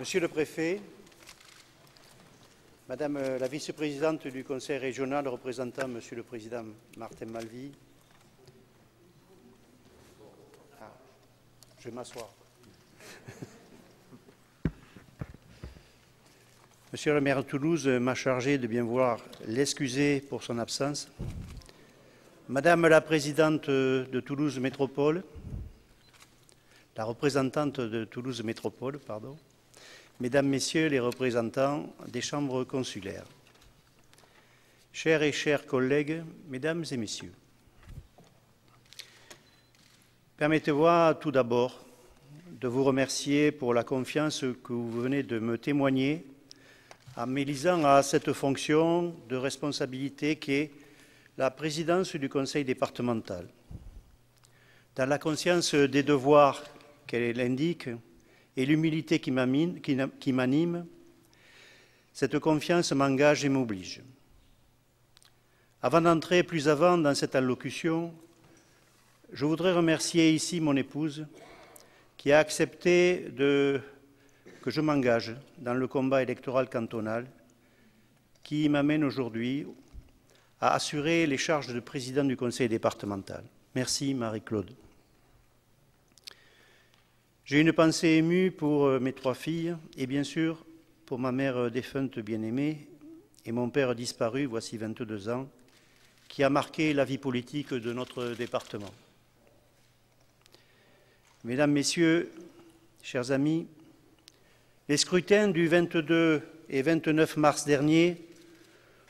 Monsieur le Préfet, Madame la Vice-présidente du Conseil régional représentant Monsieur le Président Martin Malvy, je vais m'asseoir. Monsieur le maire de Toulouse m'a chargé de bien vouloir l'excuser pour son absence. Madame la présidente de Toulouse Métropole, la représentante de Toulouse Métropole, pardon, Mesdames, Messieurs les représentants des chambres consulaires, chers et chers collègues, Mesdames et Messieurs, permettez-moi tout d'abord de vous remercier pour la confiance que vous venez de me témoigner en m'élisant à cette fonction de responsabilité qui est la présidence du conseil départemental. Dans la conscience des devoirs qu'elle indique et l'humilité qui m'anime, cette confiance m'engage et m'oblige. Avant d'entrer plus avant dans cette allocution, je voudrais remercier ici mon épouse qui a accepté que je m'engage dans le combat électoral cantonal qui m'amène aujourd'hui à assurer les charges de président du conseil départemental. Merci Marie-Claude. J'ai une pensée émue pour mes 3 filles et bien sûr pour ma mère défunte bien-aimée et mon père disparu, voici 22 ans, qui a marqué la vie politique de notre département. Mesdames, Messieurs, chers amis, les scrutins du 22 et 29 mars dernier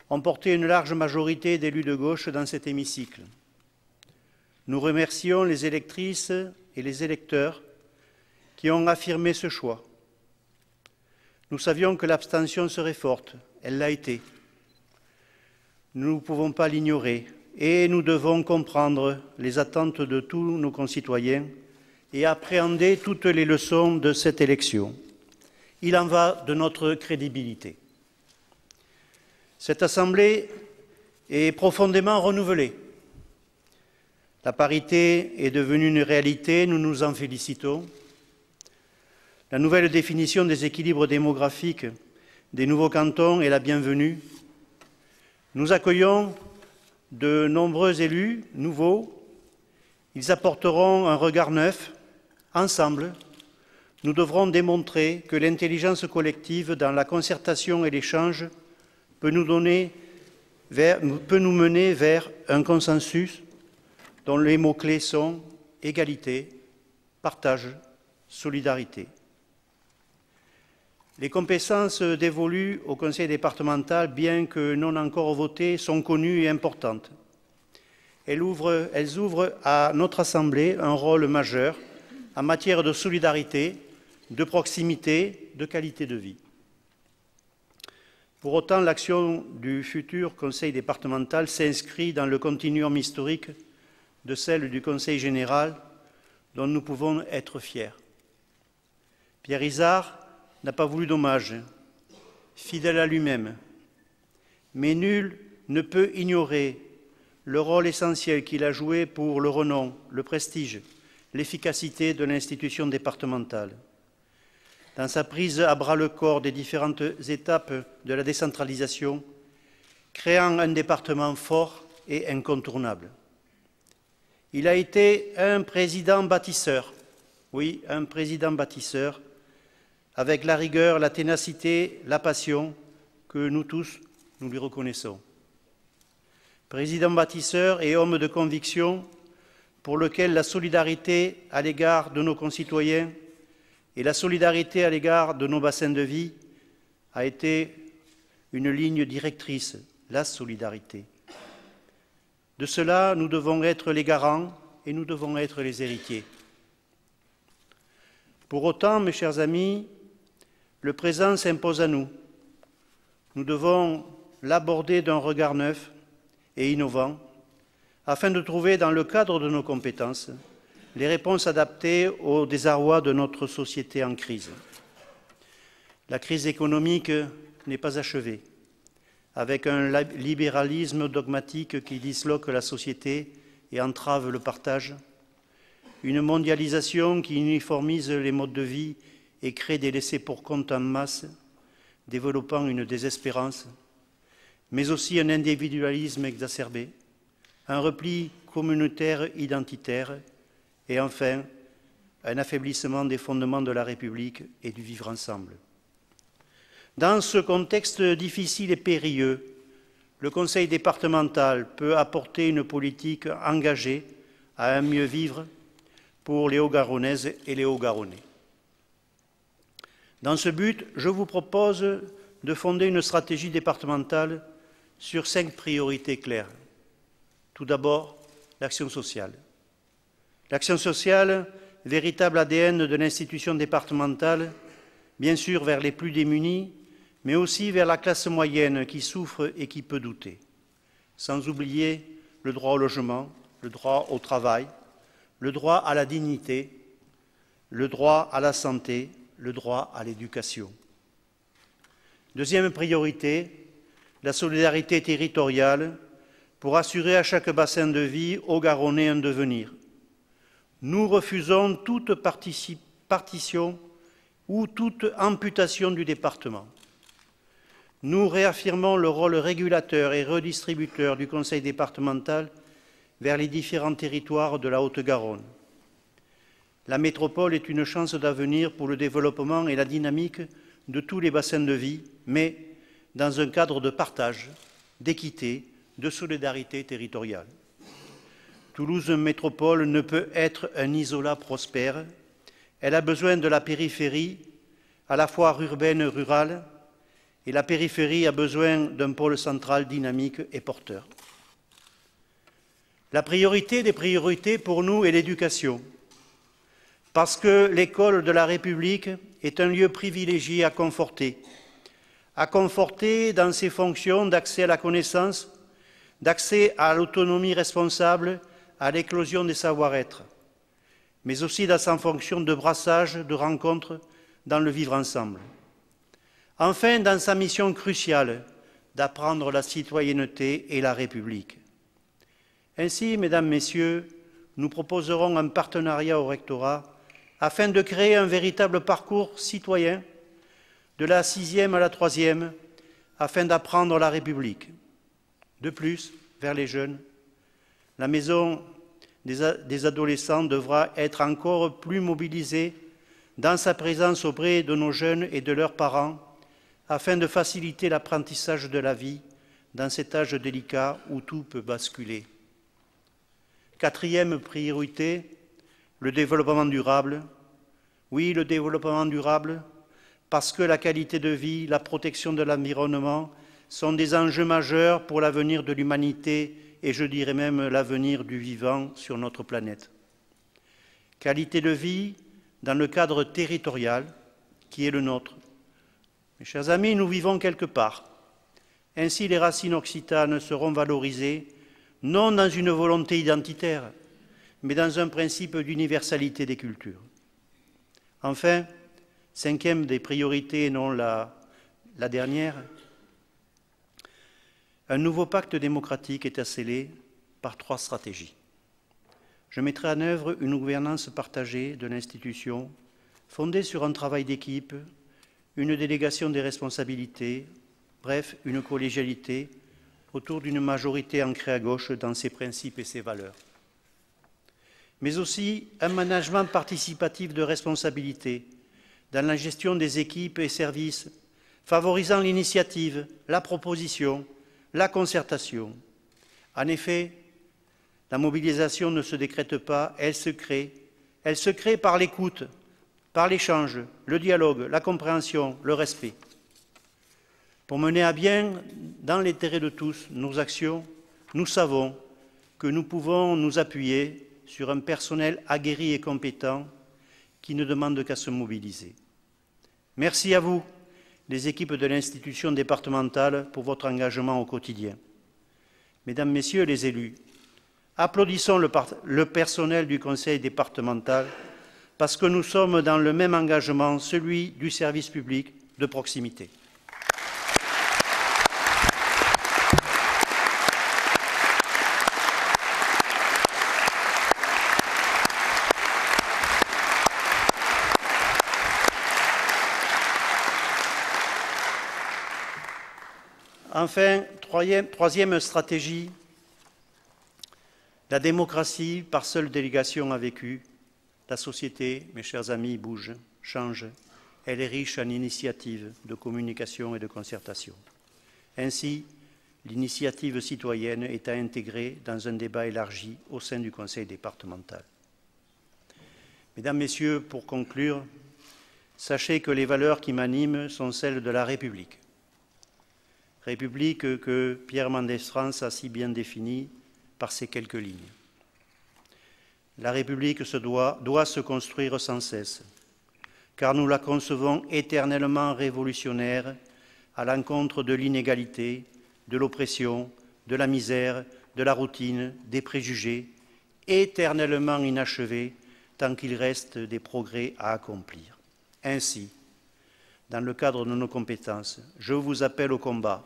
ont porté une large majorité d'élus de gauche dans cet hémicycle. Nous remercions les électrices et les électeurs qui ont affirmé ce choix. Nous savions que l'abstention serait forte, elle l'a été. Nous ne pouvons pas l'ignorer et nous devons comprendre les attentes de tous nos concitoyens et appréhender toutes les leçons de cette élection. Il en va de notre crédibilité. Cette Assemblée est profondément renouvelée. La parité est devenue une réalité, nous nous en félicitons. La nouvelle définition des équilibres démographiques des nouveaux cantons est la bienvenue. Nous accueillons de nombreux élus nouveaux. Ils apporteront un regard neuf. Ensemble, nous devrons démontrer que l'intelligence collective dans la concertation et l'échange peut nous mener vers un consensus dont les mots-clés sont égalité, partage, solidarité. Les compétences dévolues au conseil départemental, bien que non encore votées, sont connues et importantes. Elles ouvrent à notre Assemblée un rôle majeur en matière de solidarité, de proximité, de qualité de vie. Pour autant, l'action du futur conseil départemental s'inscrit dans le continuum historique de celle du conseil général dont nous pouvons être fiers. Pierre Izard n'a pas voulu d'hommage, fidèle à lui-même, mais nul ne peut ignorer le rôle essentiel qu'il a joué pour le renom, le prestige, l'efficacité de l'institution départementale. Dans sa prise à bras-le-corps des différentes étapes de la décentralisation, créant un département fort et incontournable. Il a été un président bâtisseur, oui, un président bâtisseur, avec la rigueur, la ténacité, la passion que nous tous, nous lui reconnaissons. Président bâtisseur et homme de conviction pour lequel la solidarité à l'égard de nos concitoyens et la solidarité à l'égard de nos bassins de vie a été une ligne directrice, la solidarité. De cela, nous devons être les garants et nous devons être les héritiers. Pour autant, mes chers amis, le présent s'impose à nous. Nous devons l'aborder d'un regard neuf et innovant afin de trouver, dans le cadre de nos compétences, les réponses adaptées au désarroi de notre société en crise. La crise économique n'est pas achevée, avec un libéralisme dogmatique qui disloque la société et entrave le partage, une mondialisation qui uniformise les modes de vie et crée des laissés-pour-compte en masse, développant une désespérance, mais aussi un individualisme exacerbé, un repli communautaire identitaire et enfin un affaiblissement des fondements de la République et du vivre ensemble. Dans ce contexte difficile et périlleux, le Conseil départemental peut apporter une politique engagée à un mieux vivre pour les Haut-Garonnaises et les Hauts-Garonnais. Dans ce but, je vous propose de fonder une stratégie départementale sur 5 priorités claires. Tout d'abord, l'action sociale. L'action sociale, véritable ADN de l'institution départementale, bien sûr vers les plus démunis, mais aussi vers la classe moyenne qui souffre et qui peut douter. Sans oublier le droit au logement, le droit au travail, le droit à la dignité, le droit à la santé, le droit à l'éducation. Deuxième priorité, la solidarité territoriale pour assurer à chaque bassin de vie haut-garonnais un devenir. Nous refusons toute partition ou toute amputation du département. Nous réaffirmons le rôle régulateur et redistributeur du Conseil départemental vers les différents territoires de la Haute-Garonne. La métropole est une chance d'avenir pour le développement et la dynamique de tous les bassins de vie, mais dans un cadre de partage, d'équité, de solidarité territoriale. Toulouse Métropole ne peut être un isolat prospère. Elle a besoin de la périphérie, à la fois urbaine et rurale, et la périphérie a besoin d'un pôle central dynamique et porteur. La priorité des priorités pour nous est l'éducation, parce que l'école de la République est un lieu privilégié à conforter dans ses fonctions d'accès à la connaissance, d'accès à l'autonomie responsable, à l'éclosion des savoir-être, mais aussi dans sa fonction de brassage, de rencontre dans le vivre ensemble. Enfin, dans sa mission cruciale d'apprendre la citoyenneté et la République. Ainsi, Mesdames, Messieurs, nous proposerons un partenariat au rectorat afin de créer un véritable parcours citoyen de la 6e à la 3e afin d'apprendre la République. De plus, vers les jeunes, la maison des adolescents devra être encore plus mobilisée dans sa présence auprès de nos jeunes et de leurs parents afin de faciliter l'apprentissage de la vie dans cet âge délicat où tout peut basculer. Quatrième priorité, le développement durable. Oui, le développement durable, parce que la qualité de vie, la protection de l'environnement sont des enjeux majeurs pour l'avenir de l'humanité et je dirais même l'avenir du vivant sur notre planète. Qualité de vie dans le cadre territorial qui est le nôtre. Mes chers amis, nous vivons quelque part. Ainsi, les racines occitanes seront valorisées, non dans une volonté identitaire, mais dans un principe d'universalité des cultures. Enfin, 5e des priorités et non la dernière, un nouveau pacte démocratique est scellé par 3 stratégies. Je mettrai en œuvre une gouvernance partagée de l'institution, fondée sur un travail d'équipe, une délégation des responsabilités, bref, une collégialité autour d'une majorité ancrée à gauche dans ses principes et ses valeurs. Mais aussi un management participatif de responsabilité dans la gestion des équipes et services, favorisant l'initiative, la proposition, la concertation. En effet, la mobilisation ne se décrète pas, elle se crée. Elle se crée par l'écoute, par l'échange, le dialogue, la compréhension, le respect. Pour mener à bien, dans l'intérêt de tous, nos actions, nous savons que nous pouvons nous appuyer sur un personnel aguerri et compétent qui ne demande qu'à se mobiliser. Merci à vous, les équipes de l'institution départementale, pour votre engagement au quotidien. Mesdames, Messieurs les élus, applaudissons le personnel du Conseil départemental parce que nous sommes dans le même engagement, celui du service public de proximité. Enfin, troisième stratégie, la démocratie par seule délégation a vécu. La société, mes chers amis, bouge, change. Elle est riche en initiatives de communication et de concertation. Ainsi, l'initiative citoyenne est à intégrer dans un débat élargi au sein du Conseil départemental. Mesdames, Messieurs, pour conclure, sachez que les valeurs qui m'animent sont celles de la République. République que Pierre Mendès France a si bien définie par ces quelques lignes. La République doit se construire sans cesse, car nous la concevons éternellement révolutionnaire à l'encontre de l'inégalité, de l'oppression, de la misère, de la routine, des préjugés, éternellement inachevée tant qu'il reste des progrès à accomplir. Ainsi, dans le cadre de nos compétences, je vous appelle au combat.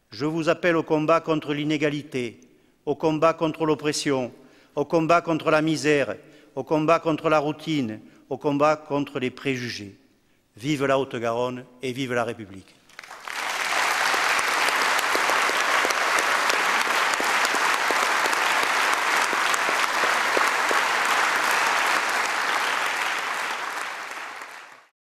Je vous appelle au combat contre l'inégalité, au combat contre l'oppression, au combat contre la misère, au combat contre la routine, au combat contre les préjugés. Vive la Haute-Garonne et vive la République!